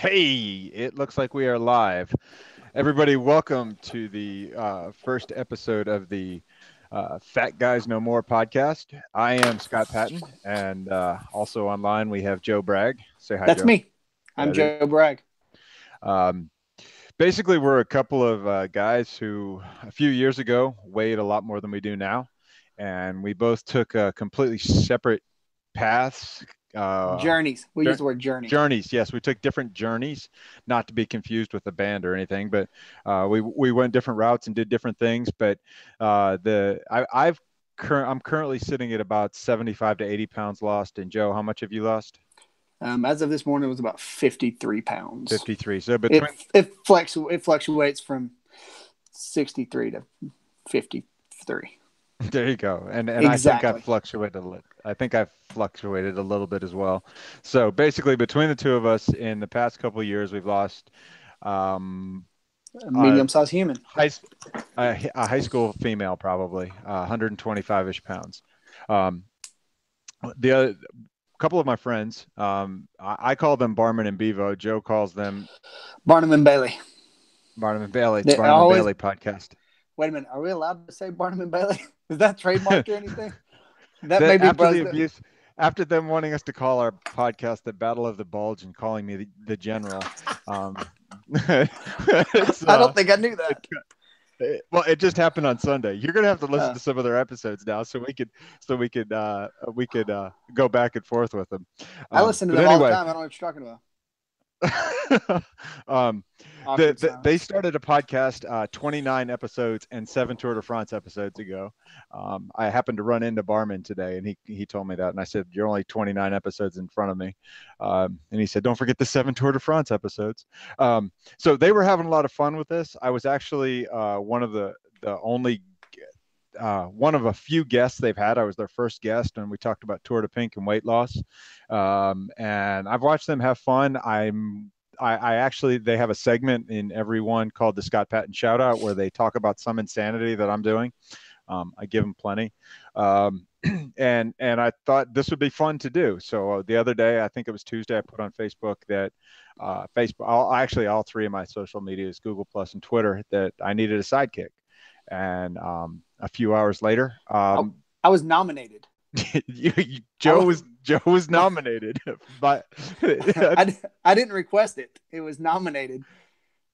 Hey, it looks like we are live. Everybody, welcome to the first episode of the Fat Guys No More podcast. I am Scott Patton, and also online we have Joe Bragg. Say hi, That's Joe. me. I'm That is. Joe Bragg. Um, Basically, we're a couple of guys who a few years ago weighed a lot more than we do now, and we both took completely separate paths. Journeys. We use the word journey. Journeys, yes, we took different journeys, not to be confused with a band or anything, but we went different routes and did different things. But I'm currently sitting at about 75 to 80 pounds lost. And Joe, how much have you lost? As of this morning, it was about 53 pounds. 53. So It between it fluctuates from 63 to 53. there you go. And Exactly. I think I've fluctuated a little bit as well. So basically, between the two of us, in the past couple of years, we've lost um, A uh, medium-sized human. high a high school female, probably 125-ish pounds. Um, the other, couple of my friends, I call them Barman and Bevo. Joe calls them Barnum and Bailey. Barnum and Bailey. It's They Barnum and always. Bailey podcast. Wait a minute. Are we allowed to say Barnum and Bailey? Is that trademarked or anything? That may That be after the buzzed. abuse, after them wanting us to call our podcast the Battle of the Bulge and calling me the General, um, it's I don't think I knew that. well, it just happened on Sunday. You're gonna have to listen Uh, to some other episodes now, we could go back and forth with them. I listen to But them all the anyway, time. I don't know what you're talking about. um, Awkward they silence. started a podcast 29 episodes and 7 Tour de France episodes ago. I happened to run into Barman today, and he told me that, and I said, "You're only 29 episodes in front of me," and he said, "Don't forget the 7 Tour de France episodes." So they were having a lot of fun with this. I was actually one of the only one of a few guests they've had. I was their first guest, and we talked about Tour de Pink and weight loss. And I've watched them have fun. I actually, they have a segment in every one called the Scott Patton Shout Out, where they talk about some insanity that I'm doing. I give them plenty. And I thought this would be fun to do. So the other day, I think it was Tuesday, I put on Facebook that all three of my social medias, Google Plus and Twitter, that I needed a sidekick. And a few hours later, I was nominated. Joe was nominated, but I didn't request it. It was nominated.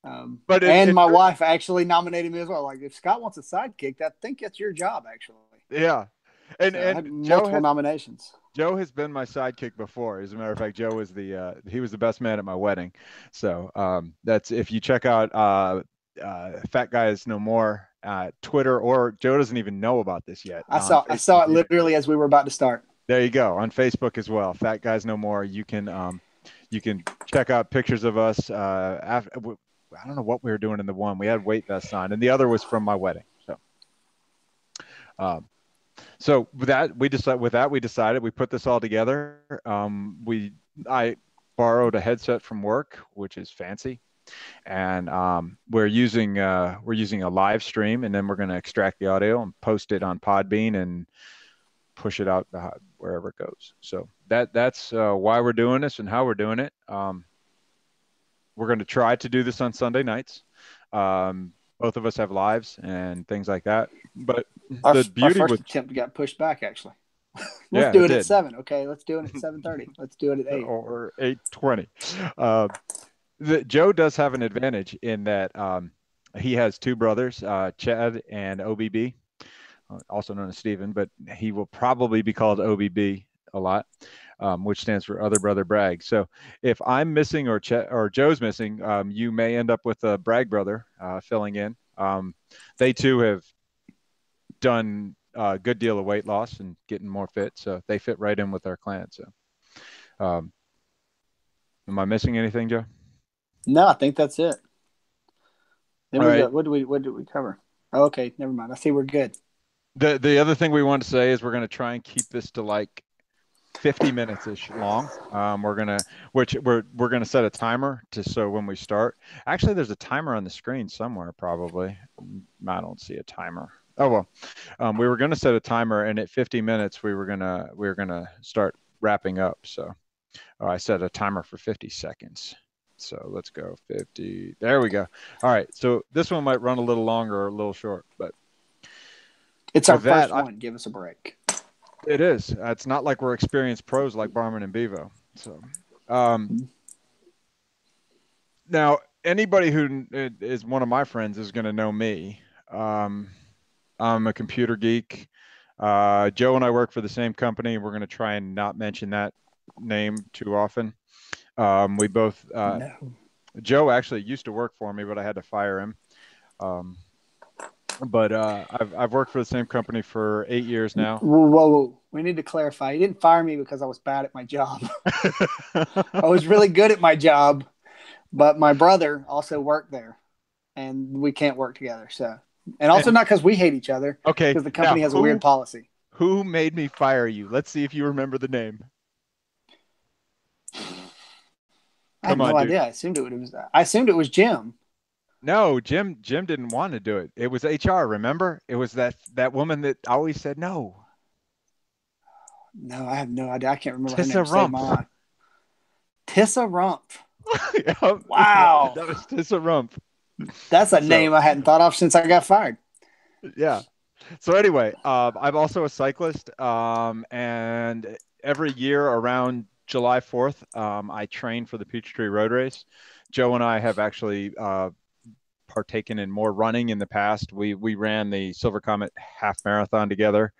but And my wife actually nominated me as well. Like, if Scott wants a sidekick, I think that's your job, actually. yeah, So I had multiple nominations. Joe has been my sidekick before. As a matter of fact, Joe was he was the best man at my wedding. So that's, if you check out Fat Guys No More Twitter, or Joe doesn't even know about this yet. I saw it literally as we were about to start. There you go, on Facebook as well. Fat Guys No More. You can check out pictures of us. I don't know what we were doing in the one. We had weight vests on, and the other was from my wedding. Um, so with that, we decided we put this all together. I borrowed a headset from work, which is fancy, and we're using a live stream, and then we're going to extract the audio and post it on Podbean and push it out wherever it goes. So that's why we're doing this and how we're doing it. We're going to try to do this on Sunday nights. Both of us have lives and things like that. But Our the beauty first with attempt got pushed back, actually. yeah, Let's do it did. at 7. Okay, let's do it at 7:30. Let's do it at 8. Or 8:20. Joe does have an advantage in that he has two brothers, Chad and OBB, also known as Steven, but he will probably be called OBB a lot, which stands for Other Brother Bragg. So if I'm missing or Joe's missing, you may end up with a Bragg brother filling in. They too have done a good deal of weight loss and getting more fit, so they fit right in with our clan. So am I missing anything, Joe? No, I think that's it. Then All right. what did we cover? Oh, okay, never mind. I see we're good. The other thing we want to say is we're going to try and keep this to like 50 minutes ish long. We're gonna set a timer so when we start. Actually, there's a timer on the screen somewhere, probably. I don't see a timer. Oh well, we were gonna set a timer, and at 50 minutes we were gonna start wrapping up. So I set a timer for 50 seconds. So let's go 50. There we go. All right. So this one might run a little longer or a little short, but It's our with that, first one. Give us a break. it is. It's not like we're experienced pros like Barman and Bevo. So now anybody who is one of my friends is going to know me. I'm a computer geek. Joe and I work for the same company. We're going to try and not mention that name too often. We both, No. Joe actually used to work for me, but I had to fire him. But I've worked for the same company for 8 years now. Whoa. We need to clarify. He didn't fire me because I was bad at my job. I was really good at my job, but my brother also worked there, and we can't work together. So, and also not because we hate each other. Okay. Because the company has a weird policy. Who made me fire you? Let's see if you remember the name. I had no idea. I assumed it was Jim. No, Jim didn't want to do it. It was HR, remember? It was that woman that always said no. No, I have no idea. I can't remember Tissa her name. Rumpf. Tissa Rumpf. Yep. Wow. That was Tissa Rumpf. That's a name I hadn't thought of since I got fired. Yeah. So anyway, I'm also a cyclist, and every year around July 4th, I train for the Peachtree Road Race. Joe and I have actually partaken in more running in the past. We ran the Silver Comet half marathon together,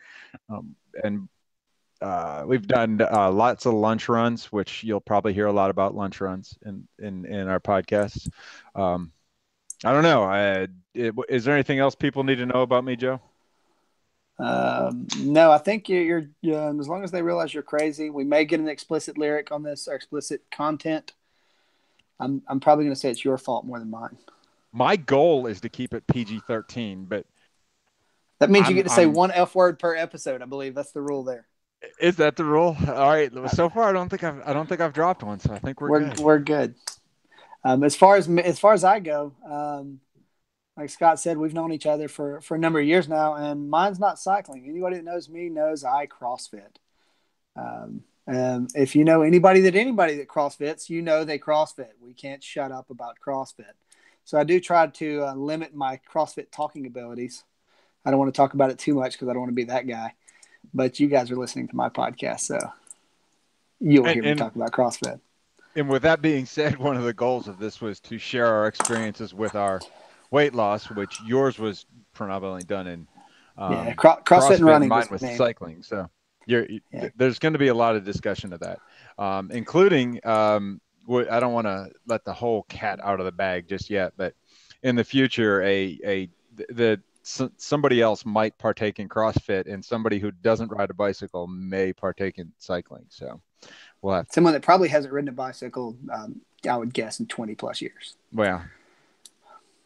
and we've done lots of lunch runs, which you'll probably hear a lot about lunch runs in our podcasts. I don't know. Is there anything else people need to know about me, Joe? No, I think you're as long as they realize you're crazy. We may get an explicit lyric on this or explicit content. I'm probably going to say it's your fault more than mine. My goal is to keep it PG-13, but that means you get to say one F word per episode. I believe that's the rule there. Is that the rule? All right. So far, I don't think I've dropped one, so I think we're good. We're good. As far as I go, like Scott said, we've known each other for a number of years now, and mine's not cycling. Anybody that knows me knows I CrossFit. If you know anybody that CrossFits, you know they CrossFit. We can't shut up about CrossFit. So I do try to limit my CrossFit talking abilities. I don't want to talk about it too much because I don't want to be that guy. But you guys are listening to my podcast, so you'll hear me talk about CrossFit. And with that being said, one of the goals of this was to share our experiences with our weight loss, which yours was predominantly done in CrossFit and running. Mine was cycling. So there's going to be a lot of discussion of that, including I don't want to let the whole cat out of the bag just yet, but in the future, somebody else might partake in CrossFit, and somebody who doesn't ride a bicycle may partake in cycling. So we'll have someone that probably hasn't ridden a bicycle, I would guess, in 20 plus years. Well,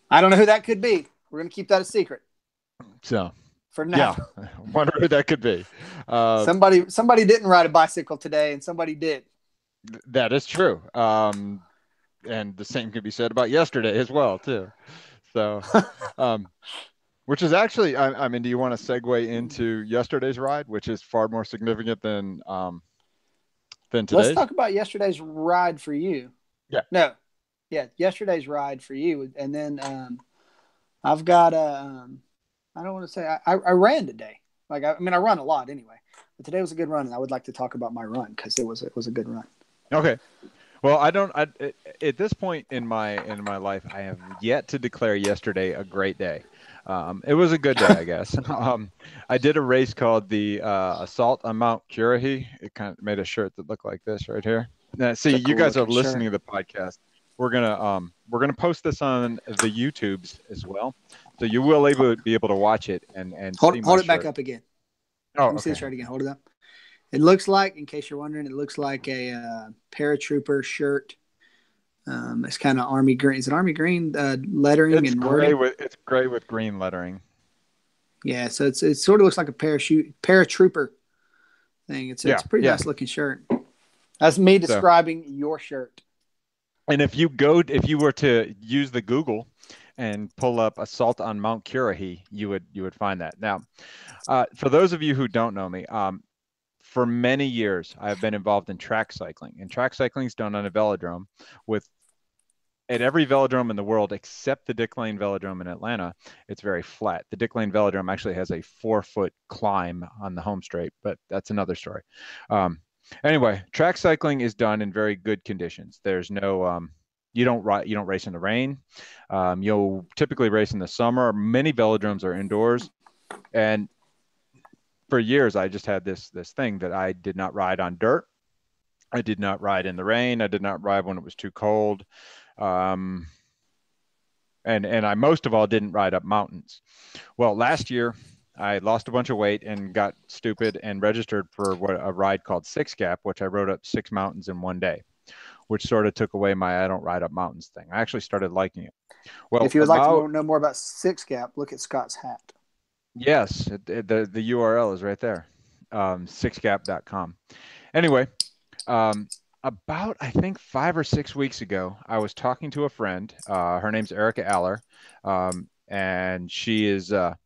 I don't know who that could be. We're going to keep that a secret. So for now, yeah, wonder who that could be. Somebody didn't ride a bicycle today, and somebody did. That is true. And the same can be said about yesterday as well, too. So, which is actually, I mean, do you want to segue into yesterday's ride, which is far more significant than today's? Let's talk about yesterday's ride for you. Yeah. No. Yeah, yesterday's ride for you. And then I've got I don't want to say I ran today. I run a lot anyway. But today was a good run, and I would like to talk about my run because it was a good run. Okay. Well, at this point in my life, I have yet to declare yesterday a great day. It was a good day, I guess. I did a race called the Assault on Mount Currahee. It kind of made a shirt that looked like this right here. Now, see, you guys are listening to the podcast. We're gonna post this on the YouTubes as well, so you will be able to watch it and hold see it back up again. Oh, let me see this right again. Hold it up. It looks like, in case you're wondering, it looks like a paratrooper shirt. It's kind of army green. Is it army green lettering and wording? It's gray with green lettering. Yeah, so it sort of looks like a paratrooper thing. It's a pretty nice looking shirt. That's me describing your shirt. And if you were to use the Google and pull up Assault on Mount Currahee, you would find that. Now, for those of you who don't know me, for many years, I've been involved in track cycling. And track cycling is done on a velodrome with at every velodrome in the world except the Dick Lane Velodrome in Atlanta, it's very flat. The Dick Lane Velodrome actually has a 4-foot climb on the home straight, but that's another story. Anyway, track cycling is done in very good conditions. There's no you don't race in the rain. You'll typically race in the summer. Many velodromes are indoors, and for years I just had this thing that I did not ride on dirt. I did not ride in the rain. I did not ride when it was too cold. And I most of all didn't ride up mountains. Well, last year I lost a bunch of weight and got stupid and registered for a ride called 6-Gap, which I rode up 6 mountains in one day, which sort of took away my I don't ride up mountains thing. I actually started liking it. Well, if you would like to know more about 6-Gap, look at Scott's hat. Yes, the URL is right there, 6gap.com. Anyway, about, I think 5 or 6 weeks ago, I was talking to a friend. Her name's Erica Aller, and she's a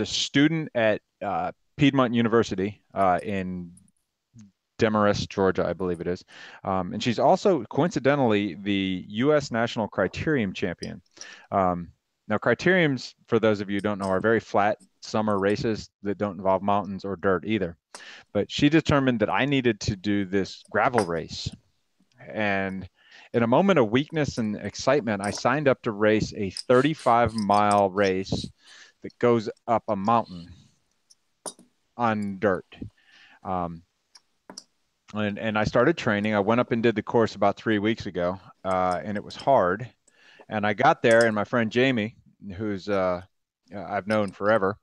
student at Piedmont University in Demarest, Georgia, I believe it is. And she's also, coincidentally, the U.S. National Criterium champion. Now, criteriums, for those of you who don't know, are very flat summer races that don't involve mountains or dirt either. But she determined that I needed to do this gravel race. And in a moment of weakness and excitement, I signed up to race a 35-mile race that goes up a mountain on dirt. And I started training. I went up and did the course about 3 weeks ago, and it was hard. And I got there, and my friend Jamie, who's I've known forever,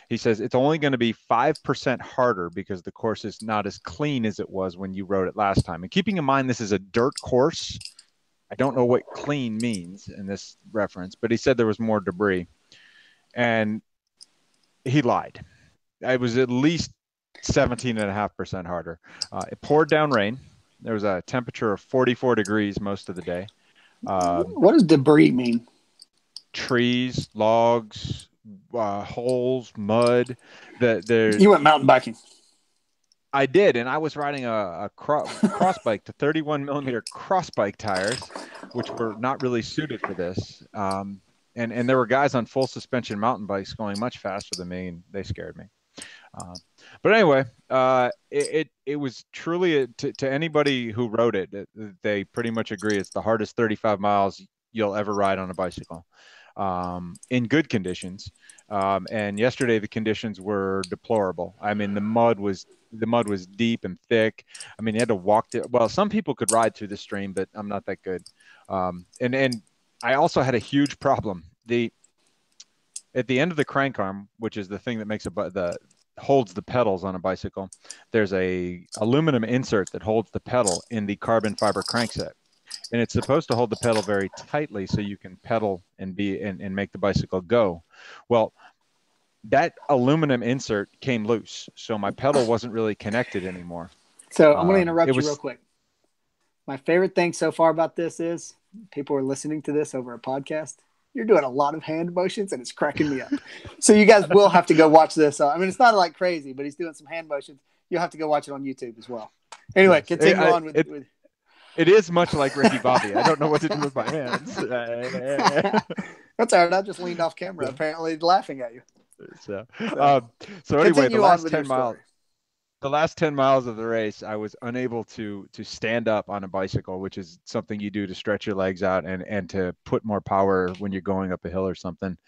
he says it's only going to be 5% harder because the course is not as clean as it was when you rode it last time. And keeping in mind this is a dirt course, I don't know what clean means in this reference, but he said there was more debris. And he lied. It was at least 17.5% harder. It poured down rain. There was a temperature of 44 degrees most of the day. What does debris mean? Trees, logs, holes, mud. You went mountain biking. I did, and I was riding a cross bike to 31 millimeter cross bike tires, which were not really suited for this. And there were guys on full suspension mountain bikes going much faster than me, and they scared me. But anyway, it was truly to anybody who rode it, they pretty much agree it's the hardest 35 miles you'll ever ride on a bicycle, in good conditions. And yesterday the conditions were deplorable. I mean, the mud was deep and thick. I mean, you had to walk there. Well, some people could ride through the stream, but I'm not that good. And I also had a huge problem. At the end of the crank arm, which is the thing that holds the pedals on a bicycle, there's a aluminum insert that holds the pedal in the carbon fiber crankset. And it's supposed to hold the pedal very tightly so you can pedal and make the bicycle go. Well, that aluminum insert came loose, so my pedal wasn't really connected anymore. So I'm going to interrupt you real quick. My favorite thing so far about this is people are listening to this over a podcast. You're doing a lot of hand motions, and it's cracking me up. So you guys will have to go watch this. I mean, it's not like crazy, but he's doing some hand motions. You'll have to go watch it on YouTube as well. Anyway, yes. Continue on with It is much like Ricky Bobby. I don't know what to do with my hands. That's all right. I just leaned off camera, apparently laughing at you. So anyway, the last 10 miles. The last 10 miles of the race, I was unable to stand up on a bicycle, which is something you do to stretch your legs out and to put more power when you're going up a hill or something.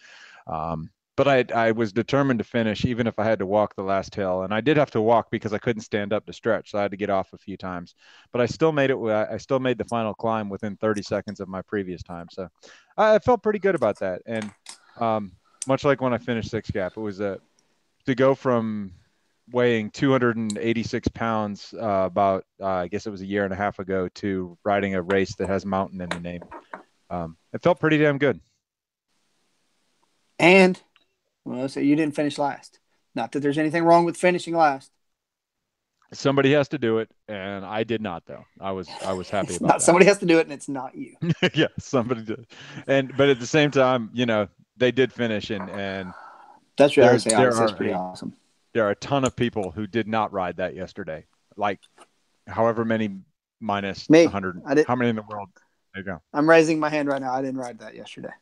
But I was determined to finish, even if I had to walk the last hill. And I did have to walk because I couldn't stand up to stretch, so I had to get off a few times. But I still made it. I still made the final climb within 30 seconds of my previous time. So I felt pretty good about that. And much like when I finished 6-Gap, it was to go from weighing 286 pounds about I guess it was a year and a half ago to riding a race that has mountain in the name. It felt pretty damn good. And so you didn't finish last. Not that there's anything wrong with finishing last. Somebody has to do it, and I did not, though. I was happy about that. Somebody has to do it, and it's not you. Yeah, somebody did. But at the same time, they did finish, and that's really that's pretty awesome. There are a ton of people who did not ride that yesterday. Like, however many minus 100. How many in the world? you go. I'm raising my hand right now. I didn't ride that yesterday.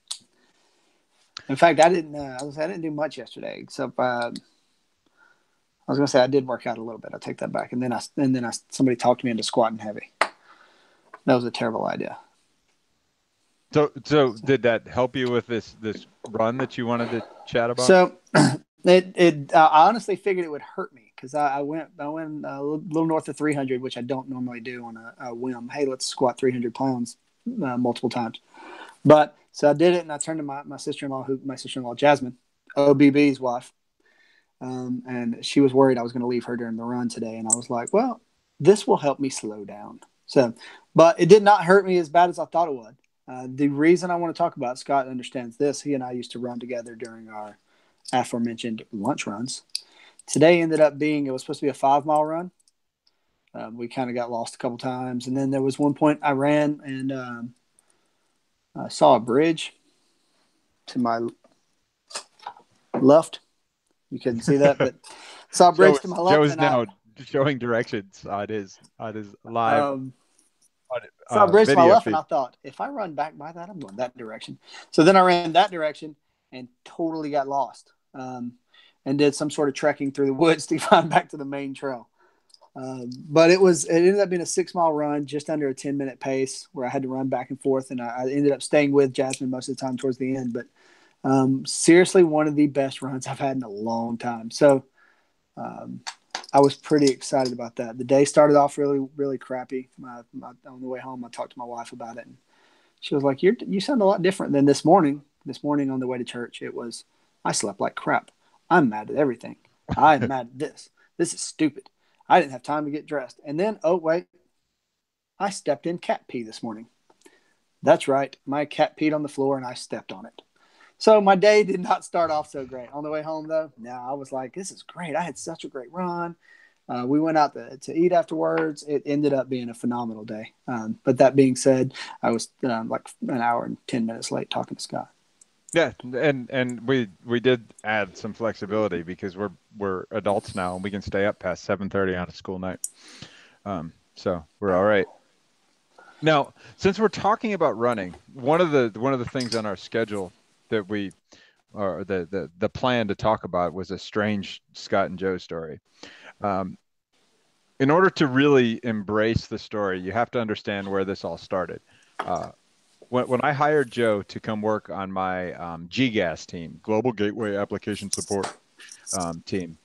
In fact, I didn't. I didn't do much yesterday, except I was going to say I did work out a little bit. I take that back, and then somebody talked me into squatting heavy. That was a terrible idea. So did that help you with this run that you wanted to chat about? So I honestly figured it would hurt me because I went a little north of 300, which I don't normally do on a whim. Hey, let's squat 300 pounds multiple times. But so I did it, and I turned to my sister-in-law Jasmine, OBB's wife, and she was worried I was going to leave her during the run today, and I was like, well, this will help me slow down. So, but it did not hurt me as bad as I thought it would. The reason I want to talk about, Scott understands this. He and I used to run together during our aforementioned lunch runs. Today ended up being, it was supposed to be a 5-mile run. We kind of got lost a couple times. And then there was one point I ran and I saw a bridge to my left. You couldn't see that, but saw a bridge to my left. Joe is now showing directions on his live. Saw a bridge to my left, feed. And I thought, if I run back by that, I'm going that direction. So then I ran that direction and totally got lost, and did some sort of trekking through the woods to find back to the main trail. But it ended up being a 6-mile run, just under a 10-minute pace, where I had to run back and forth, and I ended up staying with Jasmine most of the time towards the end. But seriously, one of the best runs I've had in a long time. So I was pretty excited about that. The day started off really, really crappy. On the way home, I talked to my wife about it, and she was like, you sound a lot different than this morning. This morning on the way to church, it was, I slept like crap. I'm mad at everything. I'm mad at this. This is stupid. I didn't have time to get dressed. And then, oh, wait, I stepped in cat pee this morning. That's right. My cat peed on the floor, and I stepped on it. So my day did not start off so great. On the way home, though, I was like, this is great. I had such a great run. We went out to eat afterwards. It ended up being a phenomenal day. But that being said, I was like an hour and 10 minutes late talking to Scott. Yeah, and we did add some flexibility because we're adults now and we can stay up past 7:30 on a school night. So we're all right. Now, since we're talking about running, one of the things on our schedule that the plan to talk about was a strange Scott and Joe story. In order to really embrace the story, you have to understand where this all started. When I hired Joe to come work on my GGAS team, Global Gateway Application Support team,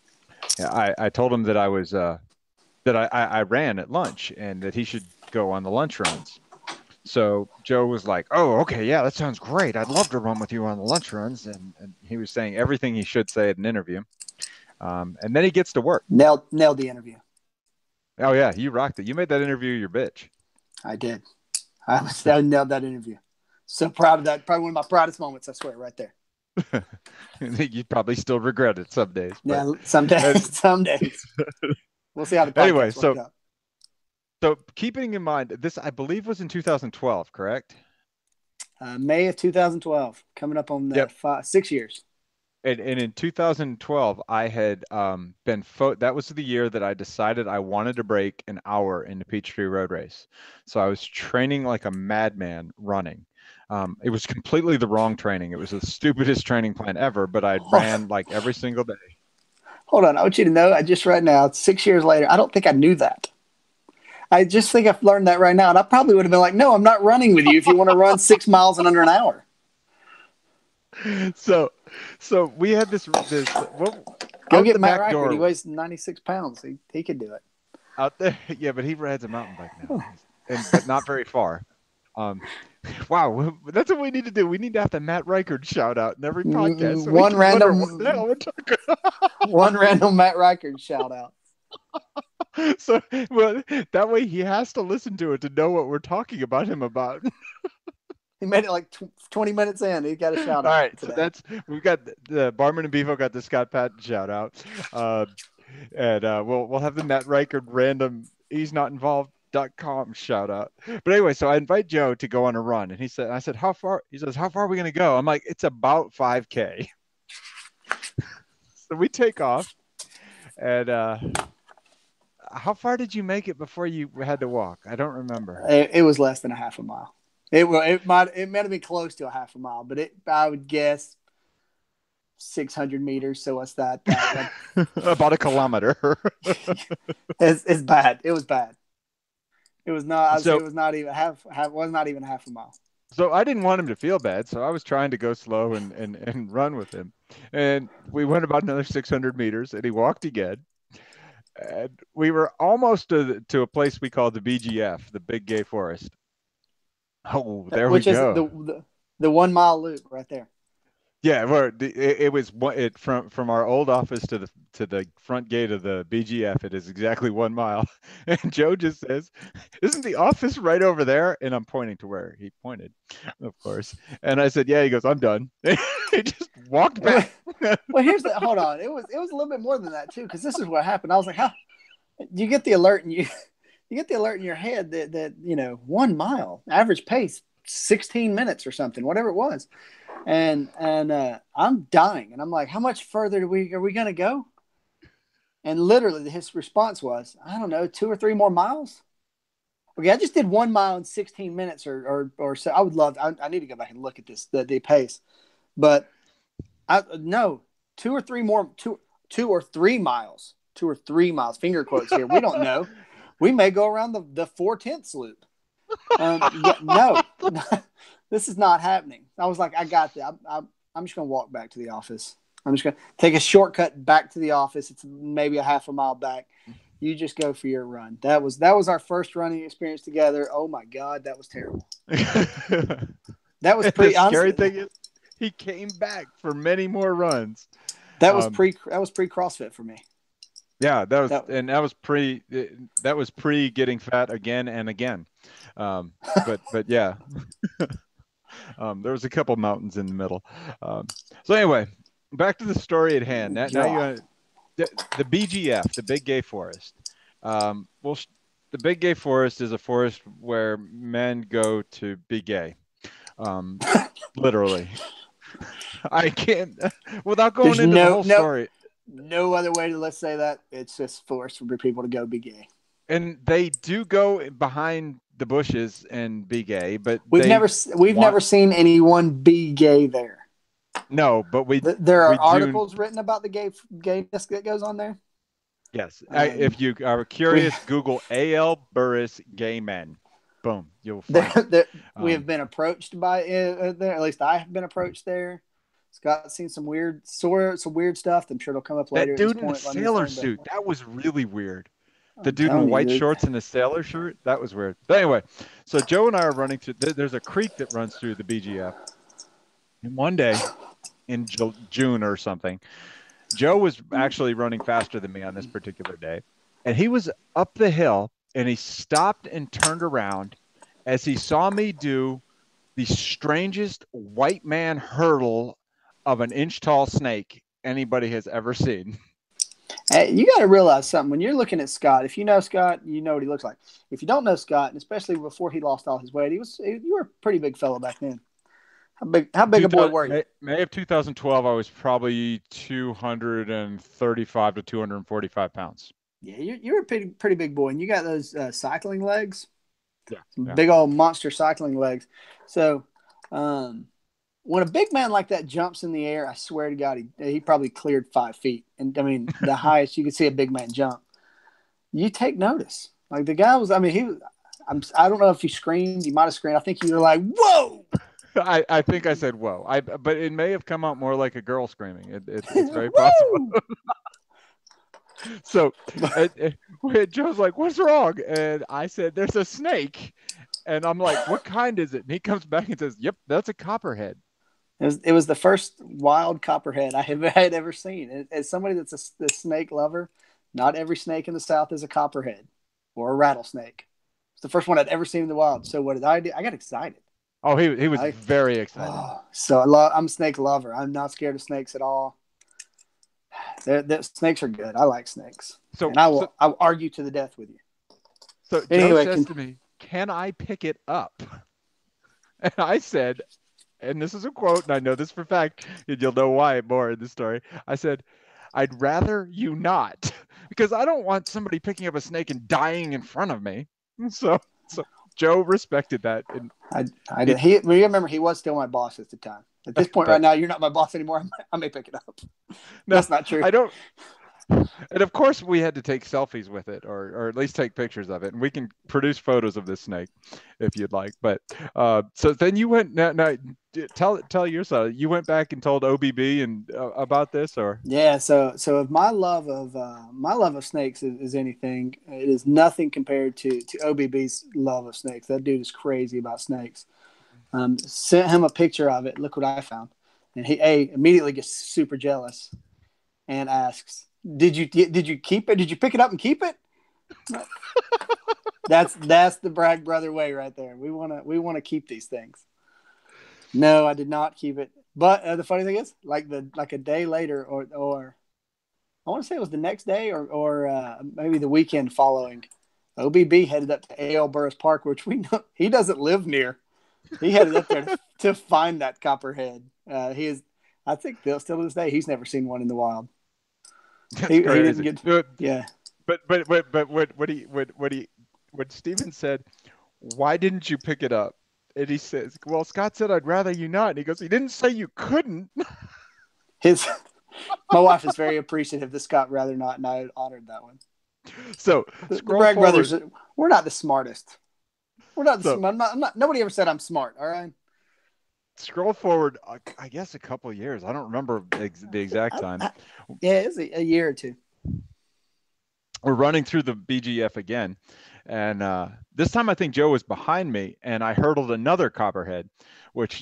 I told him that I was I ran at lunch and that he should go on the lunch runs. So Joe was like, "Oh, okay, yeah, that sounds great. I'd love to run with you on the lunch runs." And he was saying everything he should say at an interview. And then he gets to work. Nailed the interview. Oh yeah, you rocked it. You made that interview your bitch. I did. I nailed that interview. So proud of that. Probably one of my proudest moments, I swear, right there. You probably still regret it some days. Yeah, some days. Some days. We'll see how the podcast works out. So keeping in mind, this, I believe, was in 2012, correct? May of 2012, coming up on 6 years. And in 2012, I had that was the year that I decided I wanted to break an hour in the Peachtree Road Race. So I was training like a madman running. It was completely the wrong training. It was the stupidest training plan ever, but I ran like every single day. Hold on. I want you to know, right now, 6 years later, I don't think I knew that. I just think I've learned that right now. And I probably would have been like, no, I'm not running with you if you want to run 6 miles in under an hour. So we had this go get Matt Reichard. He weighs 96 pounds. He could do it. Out there, yeah, but he rides a mountain bike now, but not very far. Wow, that's what we need to do. We need to have the Matt Reichard shout out in every podcast. So one random Matt Reichard shout out. So, well, that way he has to listen to it to know what we're talking about him about. He made it like 20 minutes in. He got a shout out. All right, today. So we've got the Barman and Bevo got the Scott Patton shout out, and we'll have the Matt Reichard random he's not involved.com shout out. But anyway, so I invite Joe to go on a run, and I said, how far? He says, how far are we going to go? I'm like, it's about 5K. So we take off, and how far did you make it before you had to walk? I don't remember. It was less than a half a mile. It might have been close to a half a mile, but I would guess 600 meters. So what's that? About a kilometer. It's bad. It was bad. It was not. I would say So it was not even half. Was not even half a mile. so I didn't want him to feel bad, so I was trying to go slow and run with him. And we went about another 600 meters, and he walked again. And we were almost to a place we call the BGF, the Big Gay Forest. Oh, there we Which is go. the 1 mile loop right there. Yeah, it was from our old office to the front gate of the BGF. It is exactly 1 mile. And Joe just says, "Isn't the office right over there?" And I'm pointing to where he pointed, of course. And I said, "Yeah." He goes, "I'm done." He just walked back. Well, hold on. It was a little bit more than that too, because this is what happened. I was like, "How?" You get the alert and you get the alert in your head that 1 mile average pace 16 minutes or something, whatever it was. And I'm dying, and I'm like, how much further are we going to go? And literally, his response was, I don't know, 2 or 3 more miles. Okay, I just did 1 mile in 16 minutes or so. I would love. I need to go back and look at the pace, but I no 2 or 3 miles, 2 or 3 miles. Finger quotes here. We don't know. We may go around the 4/10 loop. No. This is not happening. I was like, I got that. I'm just going to walk back to the office. I'm just going to take a shortcut back to the office. It's maybe a half a mile back. You just go for your run. That was our first running experience together. Oh my God, that was terrible. That was The scary thing is, he came back for many more runs. That was pre CrossFit for me. Yeah, that was pre getting fat again and again. But yeah. There was a couple mountains in the middle. So anyway, back to the story at hand. Now the BGF, the Big Gay Forest. The Big Gay Forest is a forest where men go to be gay. Literally. I can't, without going into the whole story. No other way to let's say that. It's just forced for people to go be gay. And they do go behind the bushes and be gay, but we've never seen anyone be gay there. No, but there are articles written about the gayness that goes on there. Yes, if you are curious, Google A.L. Burris gay men. Boom, you'll find. We have been approached by there. At least I have been approached there. Scott's seen some weird stuff. I'm sure it'll come up later. That dude in a sailor suit, that was really weird. The dude in white shorts and a sailor shirt, that was weird. But anyway, so Joe and I are running through. There's a creek that runs through the BGF. And one day in June or something, Joe was actually running faster than me on this particular day. And he was up the hill, and he stopped and turned around as he saw me do the strangest white man hurdle of an inch-tall snake anybody has ever seen. Hey, you got to realize something. When you're looking at Scott, if you know Scott, you know what he looks like. If you don't know Scott, and especially before he lost all his weight, you were a pretty big fellow back then. How big a boy were you? May of 2012, I was probably 235 to 245 pounds. Yeah, you were a pretty big boy, and you got those cycling legs. Yeah. Big old monster cycling legs. So, when a big man like that jumps in the air, I swear to God, he probably cleared 5 feet. And I mean, the highest you could see a big man jump. You take notice. Like the guy was, I mean, I don't know if you screamed. You might have screamed. I think you were like, whoa. I think I said whoa. But it may have come out more like a girl screaming. It's very possible. So Joe's like, what's wrong? And I said, there's a snake. And I'm like, what kind is it? And he comes back and says, yep, that's a copperhead. It was the first wild copperhead I had ever seen. As somebody that's a snake lover, not every snake in the South is a copperhead or a rattlesnake. It's the first one I'd ever seen in the wild. So what did I do? I got excited. Oh, he was very excited. I'm a snake lover. I'm not scared of snakes at all. Snakes are good. I like snakes. And I'll argue to the death with you. So anyway, Joe says to me, can I pick it up? And I said, and this is a quote, and I know this for a fact, and you'll know why more in the story. I said, I'd rather you not, because I don't want somebody picking up a snake and dying in front of me. So Joe respected that. And I did. Remember, he was still my boss at the time. At this point, right now, you're not my boss anymore. I may pick it up. No, that's not true. I don't. And of course, we had to take selfies with it, or at least take pictures of it. And we can produce photos of this snake if you'd like. But so then you went. Now tell your side. You went back and told OBB and about this, or yeah. So if my love of snakes is anything, it is nothing compared to OBB's love of snakes. That dude is crazy about snakes. Sent him a picture of it. Look what I found, and he immediately gets super jealous and asks, Did you keep it? Did you pick it up and keep it? That's the brag brother way right there. We want to keep these things. No, I did not keep it. But the funny thing is, like a day later, or I want to say it was the next day, or maybe the weekend following, OBB headed up to A.L. Burris Park, which we know he doesn't live near. He headed up there to find that copperhead. He is, I think, still to this day, he's never seen one in the wild. He didn't get, yeah. But what Steven said, why didn't you pick it up? And he says, well, Scott said I'd rather you not. And he goes, he didn't say you couldn't. My wife is very appreciative that Scott rather not, and I honored that one. So the Bragg brothers, we're not the smartest. We're not. I'm not. Nobody ever said I'm smart. All right. Scroll forward, I guess a couple of years. I don't remember the exact time. Yeah, it's a year or two. We're running through the BGF again. And this time I think Joe was behind me, and I hurdled another copperhead,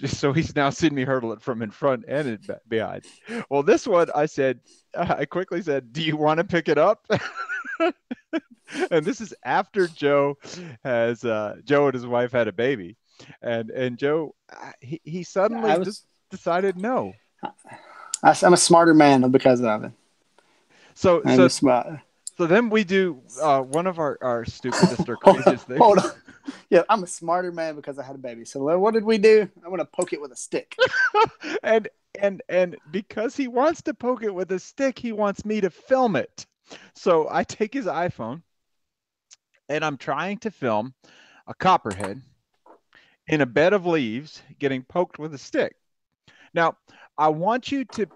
so he's now seen me hurdle it from in front and behind. Well, this one I quickly said, do you want to pick it up? And this is after Joe and his wife had a baby. And Joe, he suddenly just decided no. I'm a smarter man because of it. So then we do one of our stupidest or craziest things. Hold on. Yeah, I'm a smarter man because I had a baby. So what did we do? I'm going to poke it with a stick. and because he wants to poke it with a stick, he wants me to film it. So I take his iPhone and I'm trying to film a copperhead in a bed of leaves getting poked with a stick. Now, I want you to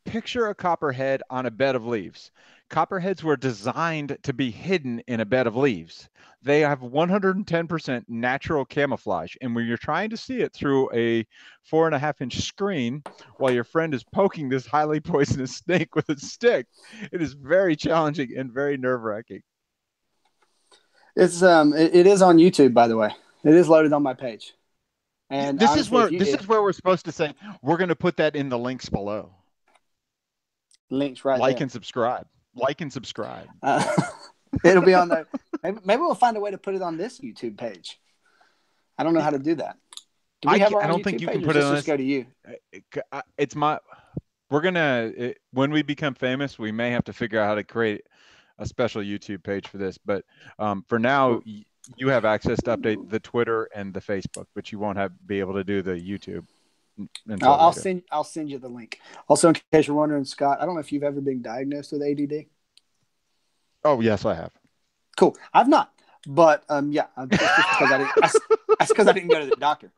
picture a copperhead on a bed of leaves. Copperheads were designed to be hidden in a bed of leaves. They have 110% natural camouflage. And when you're trying to see it through a 4.5-inch screen while your friend is poking this highly poisonous snake with a stick, it is very challenging and very nerve-wracking. It is on YouTube, by the way. It is loaded on my page. And this is where we're supposed to say we're going to put that in the links below. Links right like there. And subscribe. Like and subscribe. It'll be on there. Maybe we'll find a way to put it on this YouTube page. I don't know how to do that. Do we have our own I don't YouTube think you page, can put it on this. Just go to you. It's my. We're gonna when we become famous, we may have to figure out how to create a special YouTube page for this. But for now, you have access to update the Twitter and the Facebook, but you won't be able to do the YouTube. I'll send you the link. Also, in case you're wondering, Scott, I don't know if you've ever been diagnosed with ADD. Oh yes, I have. Cool. I've not, but yeah, that's because I didn't go to the doctor.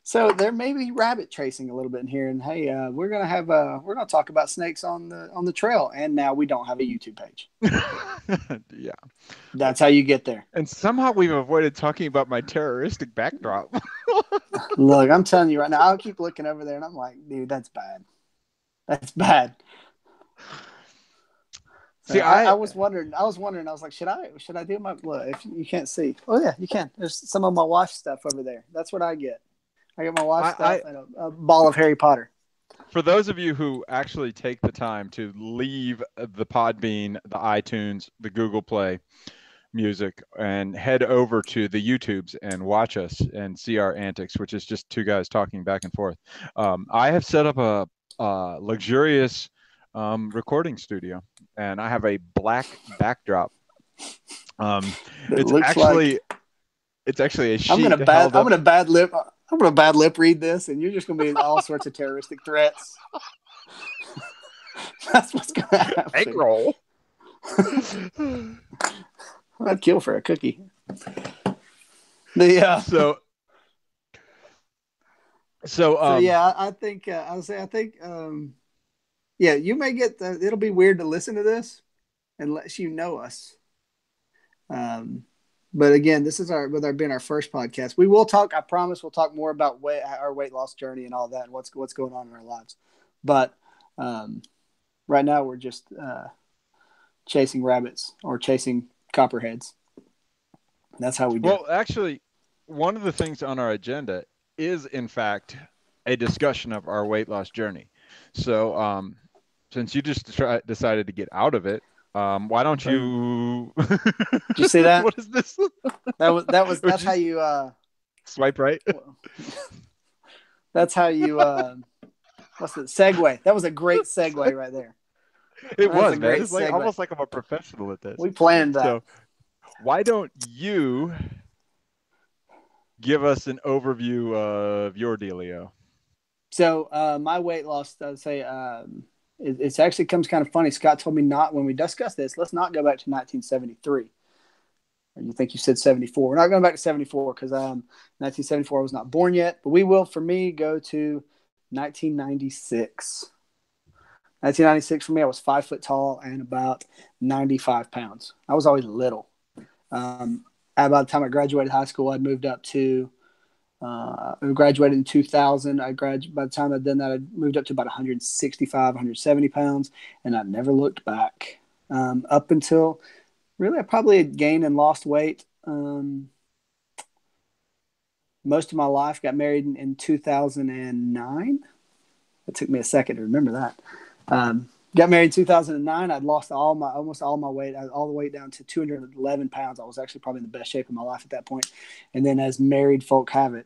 So there may be rabbit tracing a little bit in here, and hey, we're gonna talk about snakes on the trail, and now we don't have a YouTube page. Yeah, that's how you get there. And somehow we've avoided talking about my terroristic backdrop. Look, I'm telling you right now, I'll keep looking over there, and I'm like, dude, that's bad. That's bad. So see, I was wondering. I was like, should I do my look? If you can't see, oh yeah, you can. There's some of my wash stuff over there. That's what I get. I get my wash stuff and a ball of Harry Potter. For those of you who actually take the time to leave the Podbean, the iTunes, the Google Play music and head over to the YouTubes and watch us and see our antics, which is just two guys talking back and forth. I have set up a luxurious recording studio, and I have a black backdrop. It's actually a sheet. I'm gonna bad lip read this, and you're just gonna be all sorts of terroristic threats. That's what's gonna happen. Egg roll. I'd kill for a cookie. The So yeah, I think yeah, you may get it'll be weird to listen to this unless you know us. But again, this is being our first podcast. We will talk. I promise we'll talk more about our weight loss journey and all that, and what's going on in our lives. But right now, we're just chasing rabbits or chasing copperheads. That's how we do. Well, actually, one of the things on our agenda is, in fact, a discussion of our weight loss journey. So, since you just decided to get out of it, why don't you? Did you see that? What is this? That's how you swipe right. That's how you what's the segue? That was a great segue right there. It was, man. It's like almost like I'm a professional at this. We planned that. So why don't you give us an overview of your dealio? So my weight loss, I'd say, it actually comes kind of funny. Scott told me not when we discussed this. Let's not go back to 1973. Or you think you said 74? We're not going back to 74 because 1974 I was not born yet. But we will, for me, go to 1996. 1996 for me, I was 5 foot tall and about 95 pounds. I was always little. About the time I graduated high school, I'd moved up to. I graduated in 2000. By the time I'd done that, I moved up to about 165, 170 pounds, and I never looked back up until really I probably had gained and lost weight most of my life. Got married in 2009. It took me a second to remember that. Got married in 2009. I'd lost almost all my weight, all the way down to 211 pounds. I was actually probably in the best shape of my life at that point. And then, as married folk have it,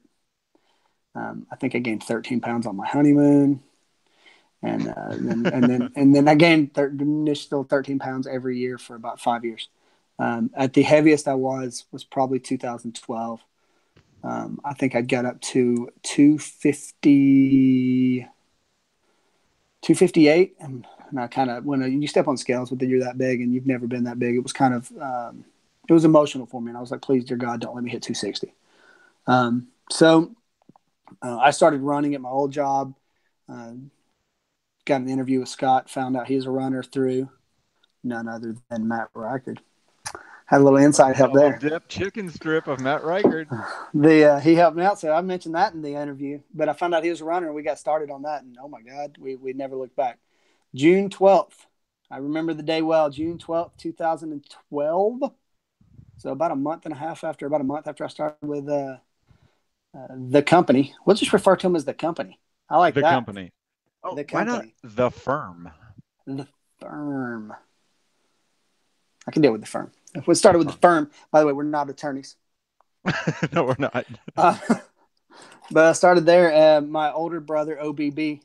I think I gained 13 pounds on my honeymoon, and then I gained still 13 pounds every year for about 5 years. At the heaviest I was probably 2012. I think I got up to 258, and I kind of, when you step on scales with you're that big and you've never been that big, it was kind of it was emotional for me, and I was like, please, dear God, don't let me hit 260. So I started running at my old job, got an interview with Scott, found out he's a runner through none other than Matt Reichard. Had a little inside help there. Dip chicken strip of Matt Reichard. He helped me out, so I mentioned that in the interview. But I found out he was a runner, and we got started on that. And oh my God, we never looked back. June 12th, I remember the day well. June 12th, 2012. So about a month after I started with the company. We'll just refer to him as the company. I like the that. Company. Oh, the company. Why not the firm? The firm. I can deal with the firm. If we started with the firm, by the way, we're not attorneys. No, we're not. But I started there. My older brother, OBB,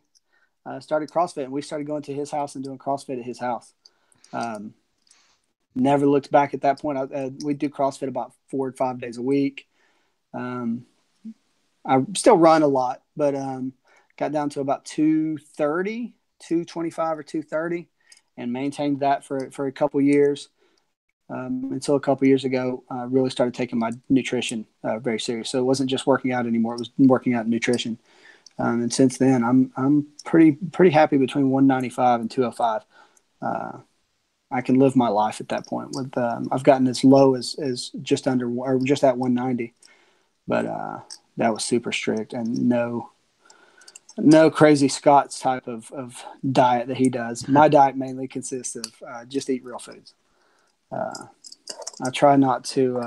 started CrossFit, and we started going to his house and doing CrossFit at his house. Never looked back at that point. We do CrossFit about 4 or 5 days a week. I still run a lot, but got down to about 230, 225 or 230, and maintained that for a couple years. Until a couple years ago, I really started taking my nutrition very serious. So it wasn't just working out anymore; it was working out in nutrition. And since then, I'm pretty happy between 195 and 205. I can live my life at that point. With I've gotten as low as just under or just at 190, but that was super strict and no crazy Scott's type of diet that he does. My diet mainly consists of just eat real foods. I try not to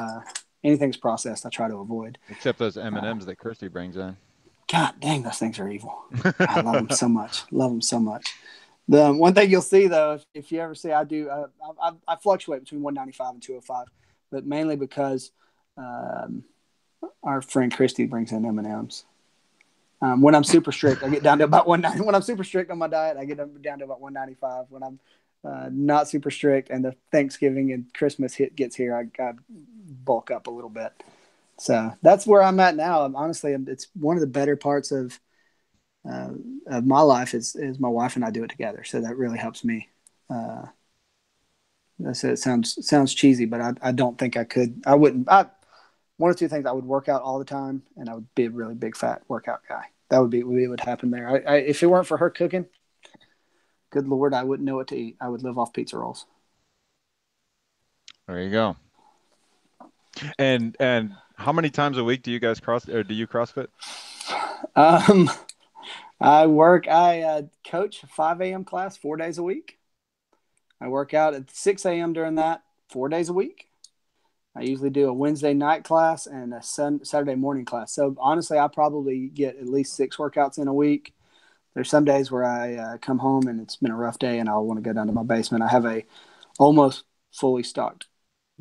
anything's processed. I try to avoid, except those M&Ms that Kirsty brings in. God dang, those things are evil. I love them so much. The one thing you'll see though, if you ever see, I fluctuate between 195 and 205, but mainly because our friend Christy brings in M&Ms. When I'm super strict, I get down to about 190. When I'm super strict on my diet, I get down to about 195. When I'm not super strict, and the Thanksgiving and Christmas gets here, I bulk up a little bit. So that's where I'm at now. Honestly, it's one of the better parts of my life is my wife and I do it together. So that really helps me I said it sounds cheesy, but I don't think I could. I wouldn't. One or two things, I would work out all the time, and I would be a really big fat workout guy. That would be what would happen there. If it weren't for her cooking, good Lord, I wouldn't know what to eat. I would live off pizza rolls. There you go. And how many times a week do you guys CrossFit? I coach a 5 a.m. class 4 days a week. I work out at 6 a.m. during that 4 days a week. I usually do a Wednesday night class and a Saturday morning class. So honestly, I probably get at least 6 workouts in a week. There's some days where I come home and it's been a rough day and I'll want to go down to my basement. I have a almost fully stocked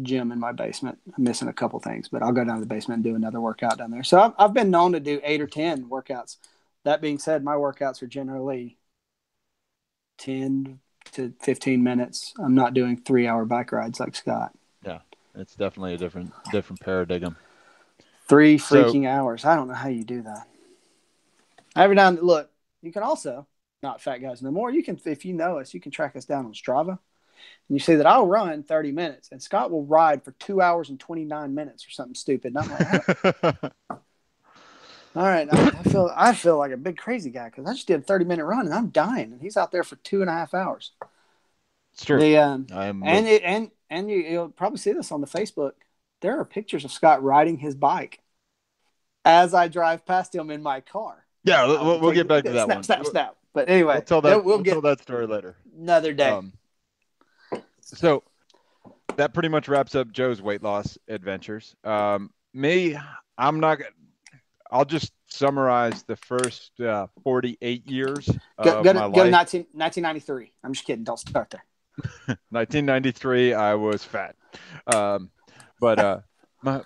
gym in my basement. I'm missing a couple things, but I'll go down to the basement and do another workout down there. So I've been known to do 8 or 10 workouts. That being said, my workouts are generally 10 to 15 minutes. I'm not doing 3-hour bike rides like Scott. Yeah, it's definitely a different paradigm. 3 freaking hours. I don't know how you do that. Every now and then, look, you can also, not Fat Guys No More, you can, if you know us, you can track us down on Strava. And you see that I'll run 30 minutes and Scott will ride for 2 hours and 29 minutes or something stupid. And I'm like, all right, I feel like a big crazy guy because I just did a 30-minute run and I'm dying, and he's out there for 2.5 hours. It's true. And you'll probably see this on the Facebook. There are pictures of Scott riding his bike as I drive past him in my car. Yeah, we'll get back to that Snap. But anyway, we'll tell that story later. Another day. So that pretty much wraps up Joe's weight loss adventures. Me, I'll just summarize the first 48 years of my life. Go to 1993. I'm just kidding. Don't start there. 1993, I was fat. But my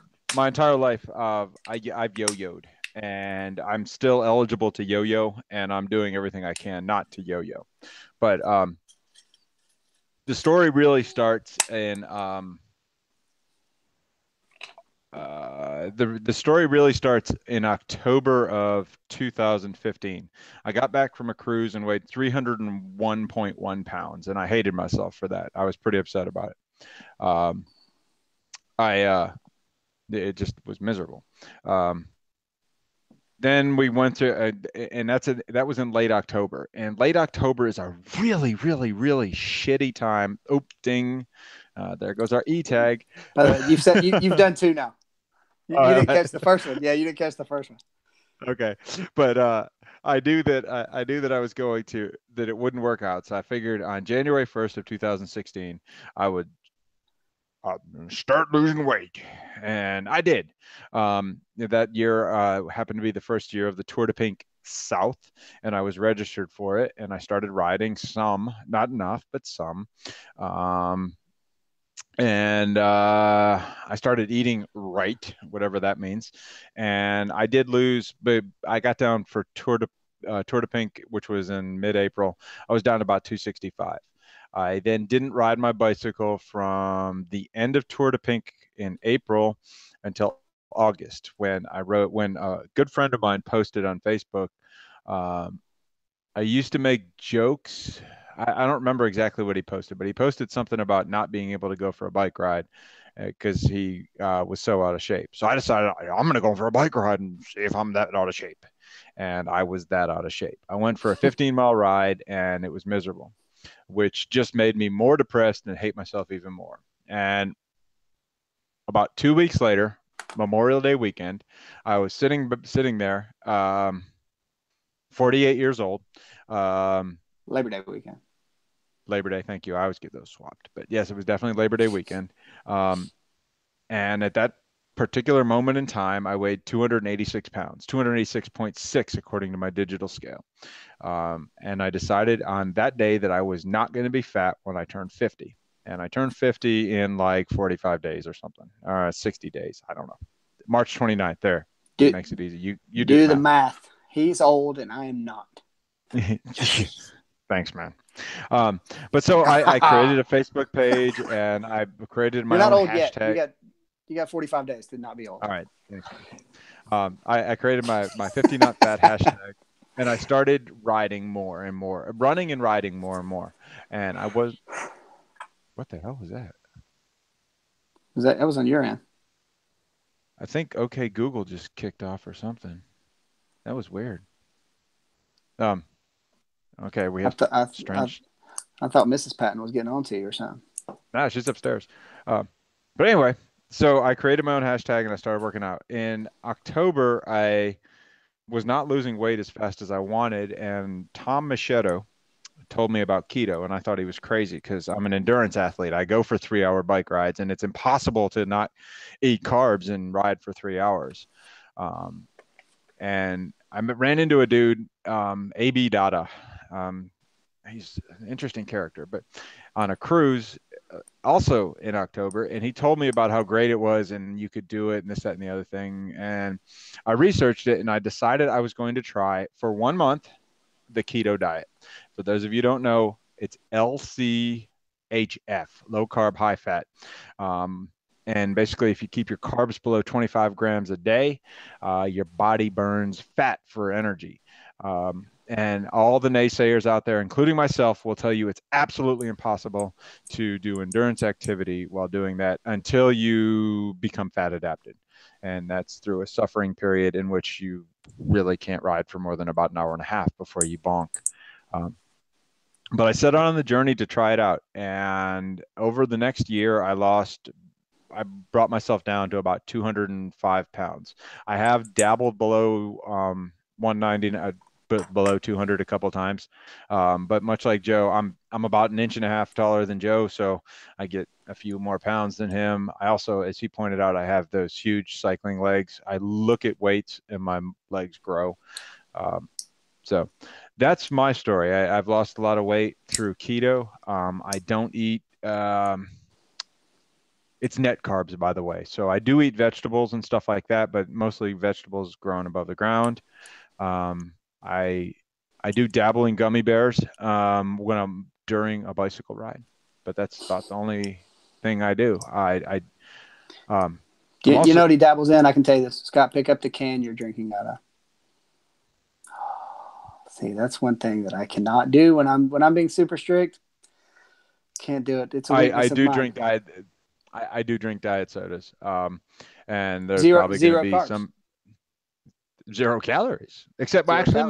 entire life, I've yo-yoed. And I'm still eligible to yo-yo, and I'm doing everything I can not to yo-yo. But the story really starts in the story really starts in October of 2015. I got back from a cruise and weighed 301.1 pounds, and I hated myself for that. I was pretty upset about it. It just was miserable. Then we went to, and that was in late October. And late October is a really, really, really shitty time. Oh, ding! There goes our E-tag. By the way, you've said you've done 2 now. You didn't catch the first one. Yeah, you didn't catch the first one. Okay, but I knew that I was going to that it wouldn't work out. So I figured on January 1st of 2016, I would start losing weight, and I did. That year happened to be the first year of the Tour de Pink South, and I was registered for it, and I started riding some, not enough, but some. And I started eating right, whatever that means, and I did lose, but I got down for Tour de Pink, which was in mid-April. I was down to about 265. I then didn't ride my bicycle from the end of Tour de Pink in April until August, when a good friend of mine posted on Facebook. I used to make jokes. I don't remember exactly what he posted, but he posted something about not being able to go for a bike ride because he was so out of shape. So I decided I'm going to go for a bike ride and see if I'm that out of shape. And I was that out of shape. I went for a 15-mile ride, and it was miserable, which just made me more depressed and hate myself even more. And about 2 weeks later, Memorial Day weekend, I was sitting there, 48 years old. Labor Day weekend. Labor Day, thank you. I always get those swapped. But yes, it was definitely Labor Day weekend. And at that particular moment in time, I weighed 286 pounds, 286.6 according to my digital scale. And I decided on that day that I was not going to be fat when I turned 50. And I turned 50 in like 45 days or something, 60 days. I don't know. March 29th. There. It makes it easy. You do the math. He's old and I am not. Thanks, man. But so I created a Facebook page, and I created my own hashtag. Yet. You got 45 days to not be old. All right. Thanks. I created my 50 not fat hashtag, and I started riding more and more, running and riding more and more. And What the hell was that? That was on your end? I think OK Google just kicked off or something. That was weird. Um, okay, we I, have th- I, I, strange. I thought Mrs. Patton was getting on to you or something. Nah, she's upstairs. But anyway, so I created my own hashtag and I started working out. In October, I was not losing weight as fast as I wanted, and Tom Machado told me about keto, and I thought he was crazy because I'm an endurance athlete. I go for 3 hour bike rides, and it's impossible to not eat carbs and ride for 3 hours. Um, and I ran into a dude, AB Dada. Um, he's an interesting character, but on a cruise also in October, and he told me about how great it was and you could do it and this, that, and the other thing. And I researched it and I decided I was going to try for 1 month the keto diet. For those of you who don't know, it's LCHF, low carb, high fat. Um, and basically, if you keep your carbs below 25 grams a day, your body burns fat for energy. And all the naysayers out there, including myself, will tell you it's absolutely impossible to do endurance activity while doing that until you become fat adapted. And that's through a suffering period in which you really can't ride for more than about an hour and a half before you bonk. Um, but I set out on the journey to try it out. And over the next year, I brought myself down to about 205 pounds. I have dabbled below 190, below 200 a couple of times. But much like Joe, I'm about an inch and a half taller than Joe, so I get a few more pounds than him. I also, as he pointed out, I have those huge cycling legs. I look at weights and my legs grow. Um, so that's my story. I've lost a lot of weight through keto. I don't eat. It's net carbs, by the way. So I do eat vegetables and stuff like that, but mostly vegetables grown above the ground. Um, I I do dabble in gummy bears when I'm during a bicycle ride, but that's about the only thing I do. I'm You also know what he dabbles in? I can tell you this. Scott, pick up the can you're drinking out of. See, that's one thing that I cannot do when I'm being super strict. Can't do it. It's a I weakness of do mine. drink diet. I do drink diet sodas. And there's Zero probably going to zero be carbs. some 0 calories, except well, Zero actually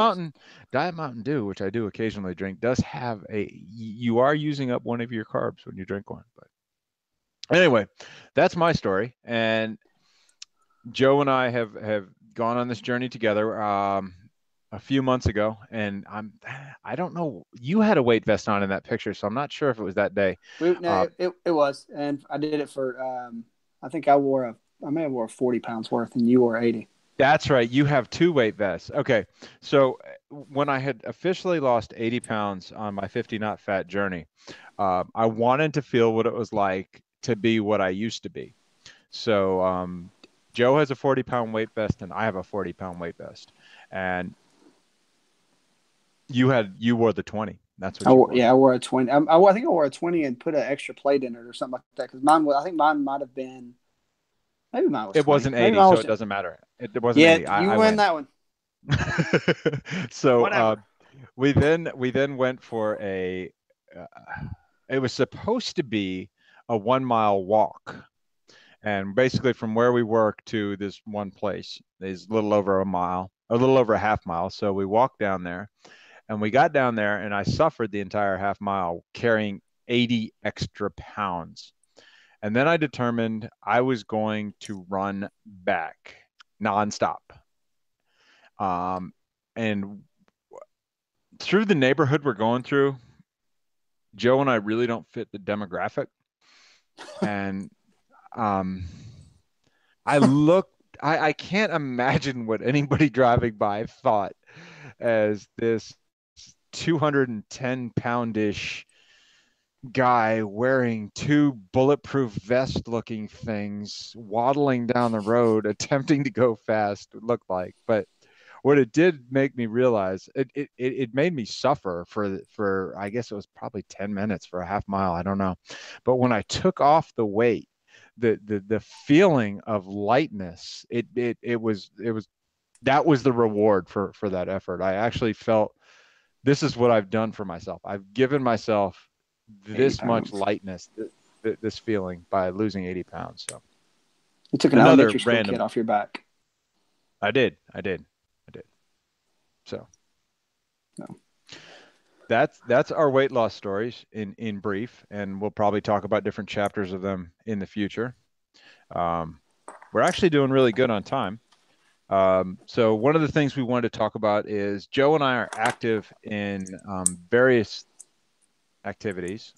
calories. Mountain Dew, which I do occasionally drink, does have you are using up one of your carbs when you drink one. But anyway, that's my story. And Joe and I have gone on this journey together a few months ago, and I don't know. You had a weight vest on in that picture, so I'm not sure if it was that day. No, Uh, it was, and I did it for. I think I may have wore 40 pounds worth, and you wore 80. That's right. You have two weight vests. Okay. So when I had officially lost 80 pounds on my 50 not fat journey, I wanted to feel what it was like to be what I used to be. So Joe has a 40-pound weight vest and I have a 40-pound weight vest. And you wore the 20. That's what you wore. I wore a 20. I think I wore a 20 and put an extra plate in it or something like that because I think mine might have been. Maybe mine was It 20. wasn't Maybe 80, mine so was. it doesn't matter. It wasn't Yeah, 80. you I win win. that one. So Whatever. we then went for uh, it was supposed to be a 1 mile walk. And basically from where we work to this one place is a little over a mile, a little over a half mile. So we walked down there and we got down there and I suffered the entire half mile carrying 80 extra pounds. And then I determined I was going to run back nonstop. Um, and through the neighborhood we're going through, Joe and I really don't fit the demographic. And um, I looked, I can't imagine what anybody driving by thought as this 210 poundish guy wearing two bulletproof vest looking things waddling down the road attempting to go fast looked like. But what it did make me realize, it made me suffer for I guess it was probably 10 minutes for a half mile, I don't know. But when I took off the weight, the feeling of lightness, it was that was the reward for that effort. I actually felt this is what I've done for myself. I've given myself this much pounds. lightness, this feeling by losing 80 pounds. So You took an another elementary school random. kid off your back. I did. So No. that's our weight loss stories in brief, and we'll probably talk about different chapters of them in the future. We're actually doing really good on time. So one of the things we wanted to talk about is Joe and I are active in various activities.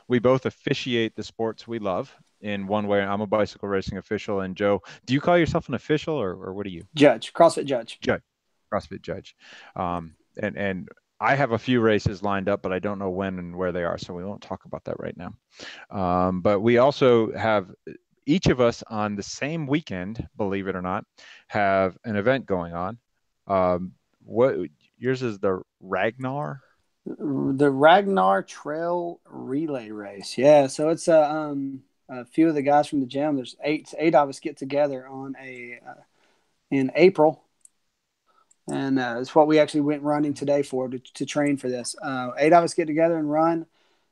We both officiate the sports we love in one way. I'm a bicycle racing official, and Joe, do you call yourself an official, or what are you? Judge, CrossFit judge. Judge, CrossFit judge. And I have a few races lined up, but I don't know when and where they are, so we won't talk about that right now. But we also have, each of us on the same weekend, believe it or not, have an event going on. What yours is the Ragnar? The Ragnar Trail Relay Race. Yeah, so it's a few of the guys from the gym. There's eight of us get together on in April, and it's what we actually went running today to train for this. 8 of us get together and run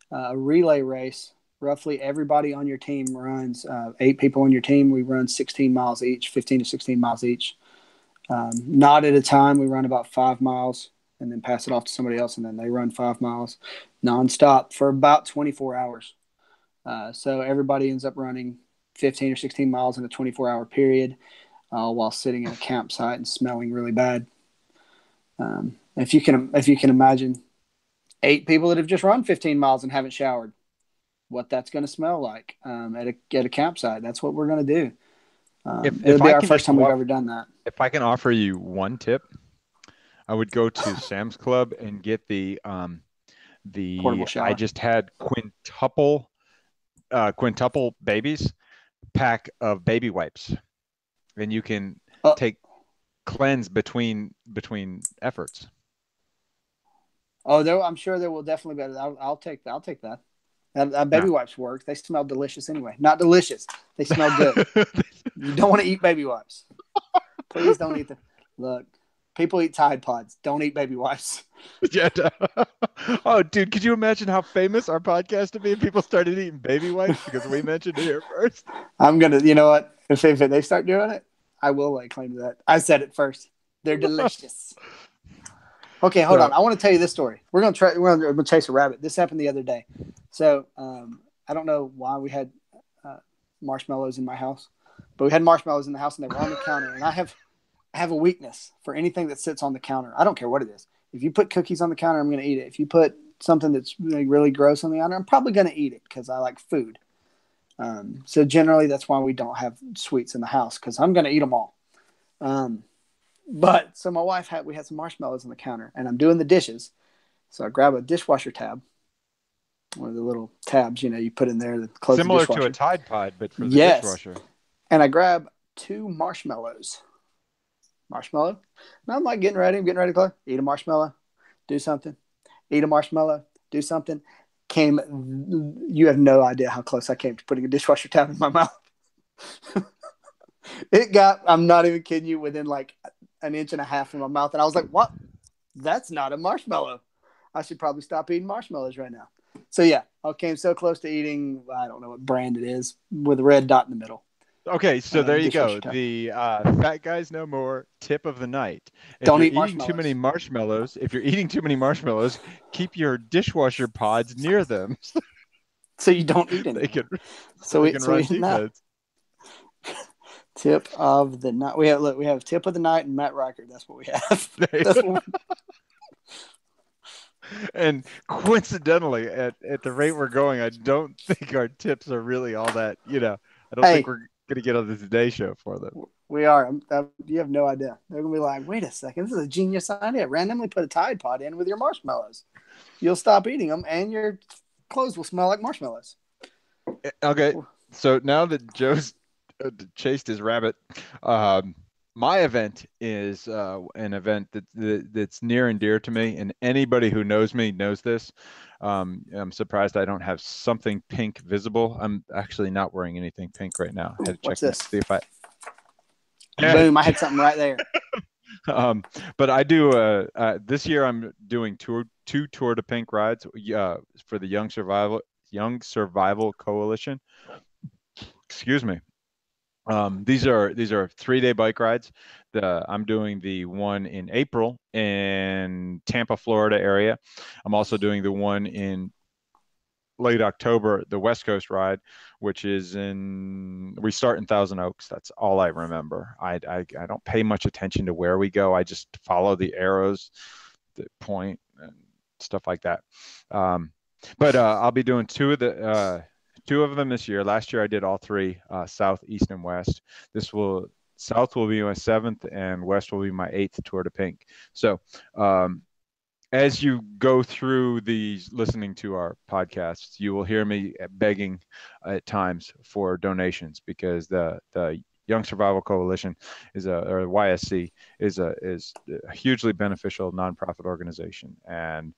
a relay race. Roughly everybody on your team runs. 8 people on your team. We run 16 miles each, 15 to 16 miles each. Not at a time. We run about 5 miles and then pass it off to somebody else, and then they run 5 miles nonstop for about 24 hours. So everybody ends up running 15 or 16 miles in a 24-hour period while sitting in a campsite and smelling really bad. If you can imagine 8 people that have just run 15 miles and haven't showered, what that's going to smell like at a campsite. That's what we're going to do. It'll be our first time we've ever done that. If I can offer you one tip, I would go to Sam's Club and get the Portable shower. I just had quintuple babies pack of baby wipes, and you can cleanse between efforts. Oh, I'm sure there will definitely be. I'll take that. Baby wipes work. They smell delicious anyway. Not delicious. They smell good. You don't want to eat baby wipes. Please don't eat them. Look, people eat Tide Pods. Don't eat baby wipes. Yeah. Oh, dude, could you imagine how famous our podcast would be if people started eating baby wipes because we mentioned it here first? I'm going to, you know what? If they start doing it, I will lay claim to that. I said it first. They're delicious. Okay, hold on. I want to tell you this story. We're gonna chase a rabbit. This happened the other day. So I don't know why we had marshmallows in my house, but we had marshmallows in the house and they were on the counter. And I have a weakness for anything that sits on the counter. I don't care what it is. If you put cookies on the counter, I'm gonna eat it. If you put something that's really gross on the counter, I'm probably gonna eat it because I like food. So generally, that's why we don't have sweets in the house because I'm gonna eat them all. But so my wife we had some marshmallows on the counter and I'm doing the dishes. So I grab a dishwasher tab, one of the little tabs, you put in there that close similar the dishwasher. To a Tide Pod, but for the dishwasher. And I grab 2 marshmallows. Marshmallow. And I'm like getting ready to close. Eat a marshmallow, do something. Eat a marshmallow, do something. You have no idea how close I came to putting a dishwasher tab in my mouth. I'm not even kidding you, within like an inch and a half in my mouth. And I was like, what? That's not a marshmallow. I should probably stop eating marshmallows right now. So yeah, I came so close to eating, I don't know what brand it is, with a red dot in the middle. Okay, so there you go. The Fat Guys No More tip of the night. Don't eat too many marshmallows. If you're eating too many marshmallows, keep your dishwasher pods near them. So you don't eat any. They can run defense. Tip of the night. We have tip of the night and Matt Reichard. That's what we have. And coincidentally, at the rate we're going, I don't think our tips are really all that. I don't think we're going to get on the Today Show for them. We are. You have no idea. They're going to be like, wait a second, this is a genius idea. Randomly put a Tide Pod in with your marshmallows. You'll stop eating them, and your clothes will smell like marshmallows. Okay, so now that Joe's chased his rabbit, my event is an event that's near and dear to me, and anybody who knows me knows this. I'm surprised I don't have something pink visible. I'm actually not wearing anything pink right now. I had to check to see if Boom! I had something right there. But I do. This year I'm doing 2 Tour de Pink rides for the Young Survival Coalition. Excuse me. These are 3-day bike rides. I'm doing the one in April in Tampa, Florida area. I'm also doing the one in late October, the West Coast ride, which is we start in Thousand Oaks. That's all I remember. I don't pay much attention to where we go. I just follow the arrows, the point, and stuff like that. But I'll be doing two of them this year. Last year I did all three, South, East, and West. South will be my 7th, and West will be my 8th Tour de Pink. So as you go through these, listening to our podcasts, you will hear me begging at times for donations, because the Young Survival Coalition or YSC is a hugely beneficial nonprofit organization. And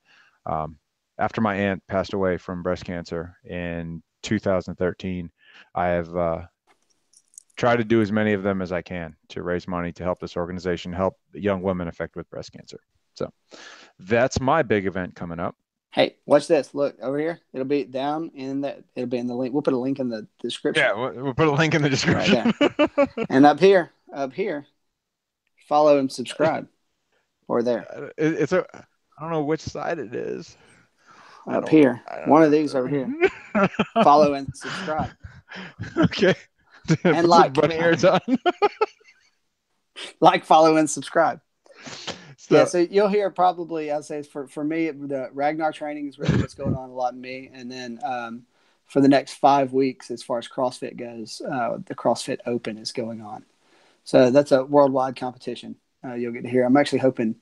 after my aunt passed away from breast cancer in 2013, I have tried to do as many of them as I can to raise money to help this organization help young women affected with breast cancer. So that's my big event coming up. Hey, watch this. Look over here. It'll be down in that. It'll be in the link. We'll put a link in the description. Yeah, we'll put a link in the description. Right. And up here, follow and subscribe. Or there. I don't know which side it is. Up here. One of these over here. Follow and subscribe. Okay. And like. Like, follow, and subscribe. So you'll hear probably, I'd say for me, the Ragnar training is really what's going on a lot in me. And then for the next 5 weeks, as far as CrossFit goes, the CrossFit Open is going on. So that's a worldwide competition you'll get to hear. I'm actually hoping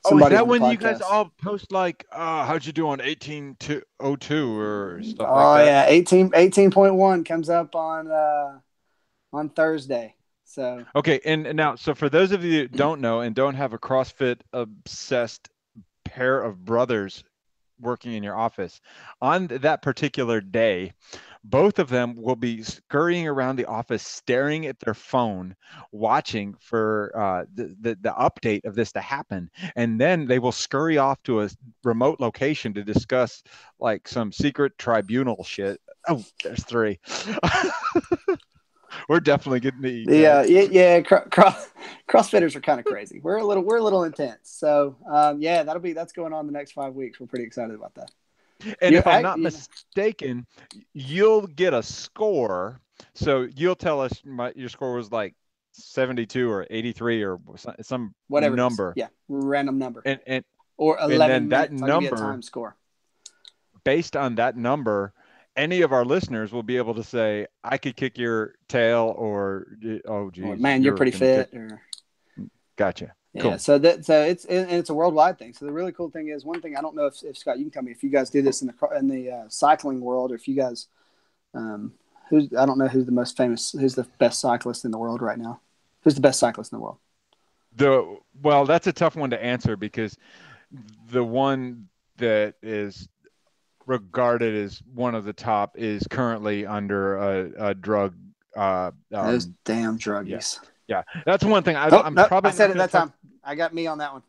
somebody is that when you guys all post like, how'd you do on 1802 or stuff like that? Oh, yeah. 18.1 comes up on Thursday. So okay, and now, so for those of you that don't know and don't have a CrossFit obsessed pair of brothers working in your office, on that particular day, both of them will be scurrying around the office, staring at their phone, watching for the update of this to happen, and then they will scurry off to a remote location to discuss like some secret tribunal shit. Oh, there's 3. We're definitely getting to eat. Yeah. CrossFitters are kind of crazy. We're a little intense. So that's going on the next 5 weeks. We're pretty excited about that. And if I'm not mistaken, you'll get a score. So you'll tell us your score was like 72 or 83 or some whatever number. Yeah, random number. And or 11 and then minutes. that I'll number, give you a time score. Based on that number, any of our listeners will be able to say, I could kick your tail, or, oh, geez, or, man, you're pretty fit. Or... Gotcha. Yeah, cool. So it's a worldwide thing. So the really cool thing is, one thing I don't know if Scott, you can tell me if you guys do this in the cycling world, or if you guys, I don't know who's the best cyclist in the world right now. Who's the best cyclist in the world? Well, that's a tough one to answer, because the one that is regarded as one of the top is currently under a drug. Those damn druggies. Yeah, that's one thing. I said it that time. I got me on that one.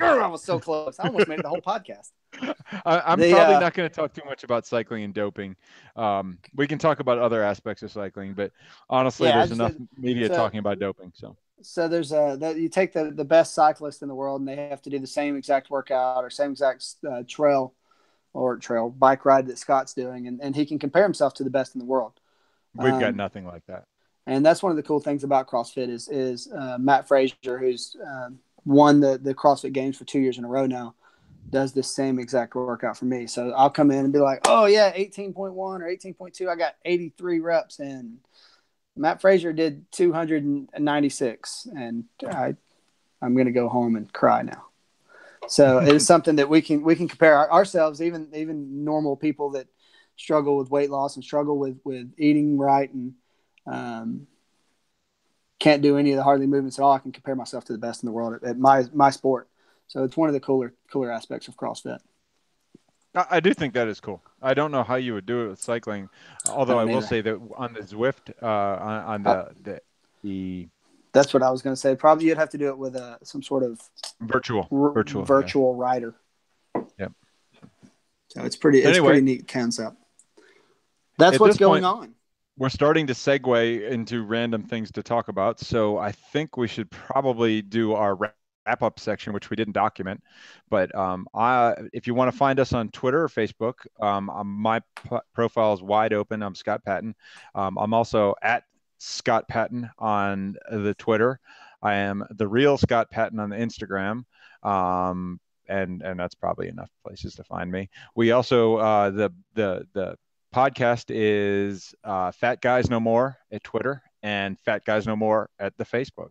I was so close. I almost made it the whole podcast. I'm probably not going to talk too much about cycling and doping. We can talk about other aspects of cycling, but honestly, there's enough media talking about doping. So there's you take the best cyclist in the world, and they have to do the same exact workout or same exact trail bike ride that Scott's doing, and he can compare himself to the best in the world. We've got nothing like that. And that's one of the cool things about CrossFit is Matt Reichard, who's won the CrossFit Games for 2 years in a row now, does the same exact workout for me. So I'll come in and be like, oh yeah, 18.1 or 18.2. I got 83 reps, and Matt Reichard did 296, and I'm going to go home and cry now. So it is something that we can compare ourselves, even normal people that struggle with weight loss and struggle with eating right and can't do any of the hardly movements at all. I can compare myself to the best in the world at my sport. So it's one of the cooler aspects of CrossFit. I do think that is cool. I don't know how you would do it with cycling, although I will say that on the Zwift, on the that's what I was going to say. Probably you'd have to do it with some sort of virtual rider. Yep. So it's pretty neat concept. That's what's going on. We're starting to segue into random things to talk about. So I think we should probably do our wrap-up section, which we didn't document. But if you want to find us on Twitter or Facebook, my profile is wide open. I'm Scott Patton. I'm also at Scott Patton on the Twitter. I am the real Scott Patton on the Instagram. And that's probably enough places to find me. We also, the podcast is Fat Guys No More at Twitter and Fat Guys No More at the Facebook.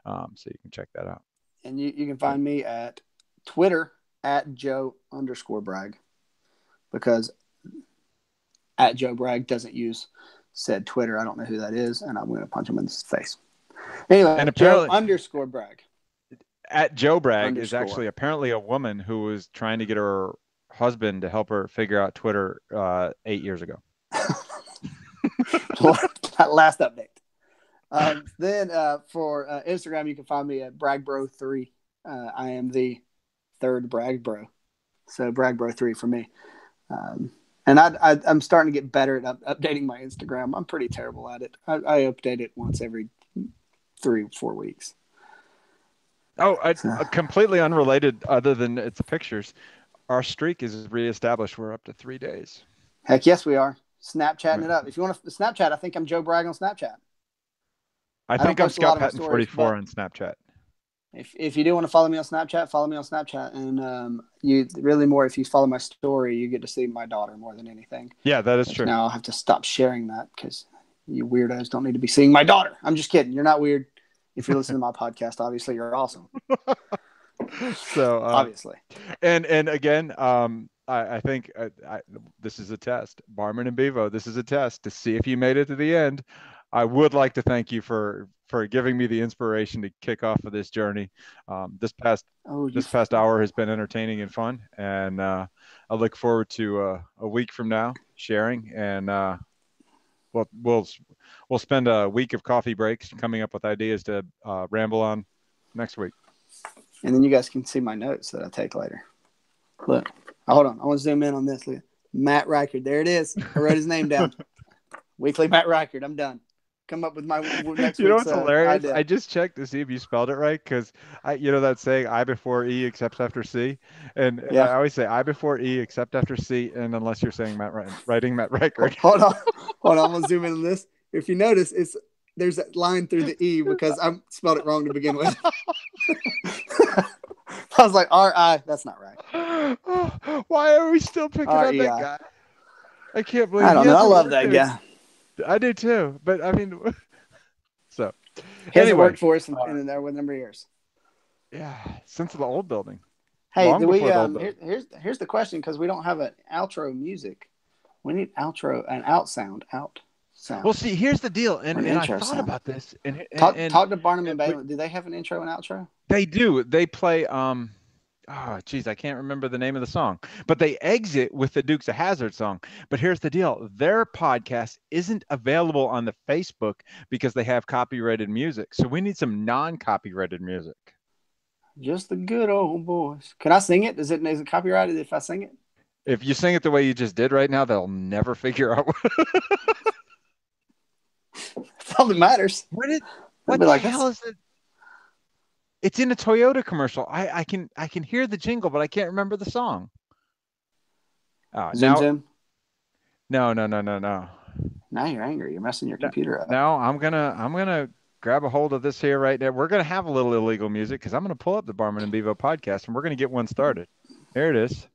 So you can check that out. And you can find me at Twitter at Joe_Bragg, because at Joe Bragg doesn't use said Twitter. I don't know who that is, and I'm going to punch him in the face. Anyway, and Joe_Bragg. At Joe Bragg is actually apparently a woman who was trying to get her husband to help her figure out Twitter 8 years ago. Last update. Then for Instagram, you can find me at BraggBro3. I am the third Bragg Bro, so BraggBro3 for me. And I'm starting to get better at updating my Instagram. I'm pretty terrible at it. I update it once every 3-4 weeks. Oh, completely unrelated, other than its pictures. Our streak is reestablished. We're up to 3 days. Heck yes, we are. Snapchatting it up. If you want to Snapchat, I think I'm Joe Bragg on Snapchat. I think I'm Scott Patton 44 on Snapchat. If you do want to follow me on Snapchat, follow me on Snapchat. And you really more, if you follow my story, you get to see my daughter more than anything. Yeah, that is true. Now I'll have to stop sharing that because you weirdos don't need to be seeing my daughter. I'm just kidding. You're not weird. If you're listening to my podcast, obviously you're awesome. So obviously. And again, I think this is a test. Barman and Bevo, this is a test to see if you made it to the end. I would like to thank you for giving me the inspiration to kick off of this journey. This past hour has been entertaining and fun, and I look forward to a week from now sharing, and we'll spend a week of coffee breaks coming up with ideas to ramble on next week. And then you guys can see my notes that I take later. Look, hold on. I want to zoom in on this. Look. Matt Reichard. There it is. I wrote his name down. Weekly Matt Reichard. I'm done. Come up with my next You know what's hilarious? I just checked to see if you spelled it right, because that saying I before E except after C, and I always say I before E except after C, and unless you're saying writing Matt Reichard. Hold on. I'm gonna zoom in on this. If you notice, there's a line through the E because I spelled it wrong to begin with. I was like R-I. That's not right. Why are we still picking on that guy? I can't believe. I don't know. I love that guy. I do too, but I mean, so he hasn't worked for us in there with a number of years. Yeah, since the old building. Hey, here's the question, because we don't have an outro music. We need an out sound. Well, see, here's the deal, and I thought about this. And talk to Barnum and Bailey. Do they have an intro and outro? They do. They play. I can't remember the name of the song, but they exit with the Dukes of Hazzard song. But here's the deal. Their podcast isn't available on the Facebook because they have copyrighted music. So we need some non-copyrighted music. Just the good old boys. Can I sing it? Is it copyrighted if I sing it? If you sing it the way you just did right now, they'll never figure out. That's all that matters. What the hell is it? It's in a Toyota commercial. I can hear the jingle, but I can't remember the song. Zim. No. Now you're angry. You're messing your computer up. No, I'm gonna grab a hold of this here right now. We're gonna have a little illegal music because I'm gonna pull up the Barman and Bevo podcast and we're gonna get one started. There it is.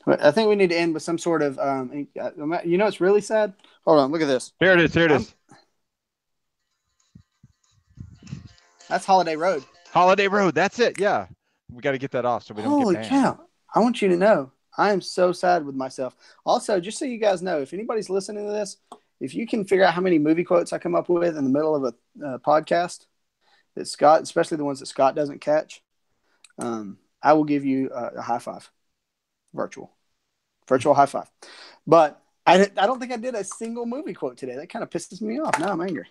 I think we need to end with some sort of it's really sad. Hold on, look at this. Here it is. That's Holiday Road. Holiday Road. That's it. Yeah. We got to get that off so we don't get banned. Holy cow. I want you to know, I am so sad with myself. Also, just so you guys know, if anybody's listening to this, if you can figure out how many movie quotes I come up with in the middle of a podcast that Scott, especially the ones that Scott doesn't catch, I will give you a high five. Virtual high five. But I don't think I did a single movie quote today. That kind of pisses me off. Now I'm angry.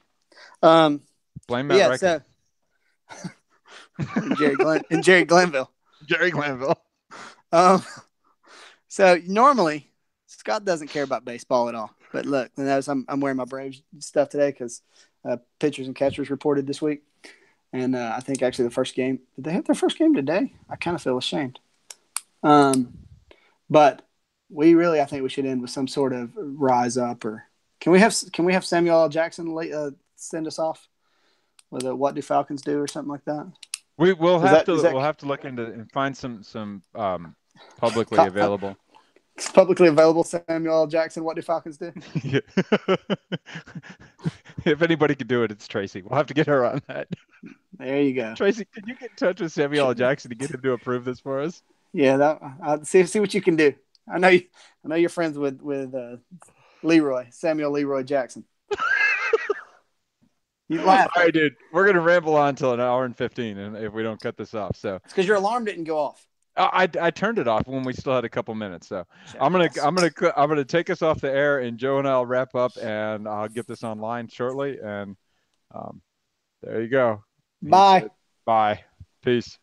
Blame Matt Reichard. Jerry Glanville. Jerry Glanville. So normally Scott doesn't care about baseball at all. But look, I'm wearing my Braves stuff today because pitchers and catchers reported this week. And I think actually the first game, did they have their first game today? I kind of feel ashamed. But I think we should end with some sort of rise up, or can we have Samuel L. Jackson send us off with a "What do Falcons do" or something like that? We'll have to look into and find some publicly available. Publicly available Samuel L. Jackson. What do Falcons do? Yeah. If anybody could do it, it's Tracy. We'll have to get her on that. There you go. Tracy, can you get in touch with Samuel L. Jackson to get him to approve this for us? Yeah, I'll see what you can do. I know you're friends with Samuel Leroy Jackson. You laugh. All right, dude. We're gonna ramble on until an hour and 15, and if we don't cut this off, so it's because your alarm didn't go off. I turned it off when we still had a couple minutes. So I'm gonna take us off the air, and Joe and I'll wrap up, and I'll get this online shortly. And there you go. Bye. Bye. Peace.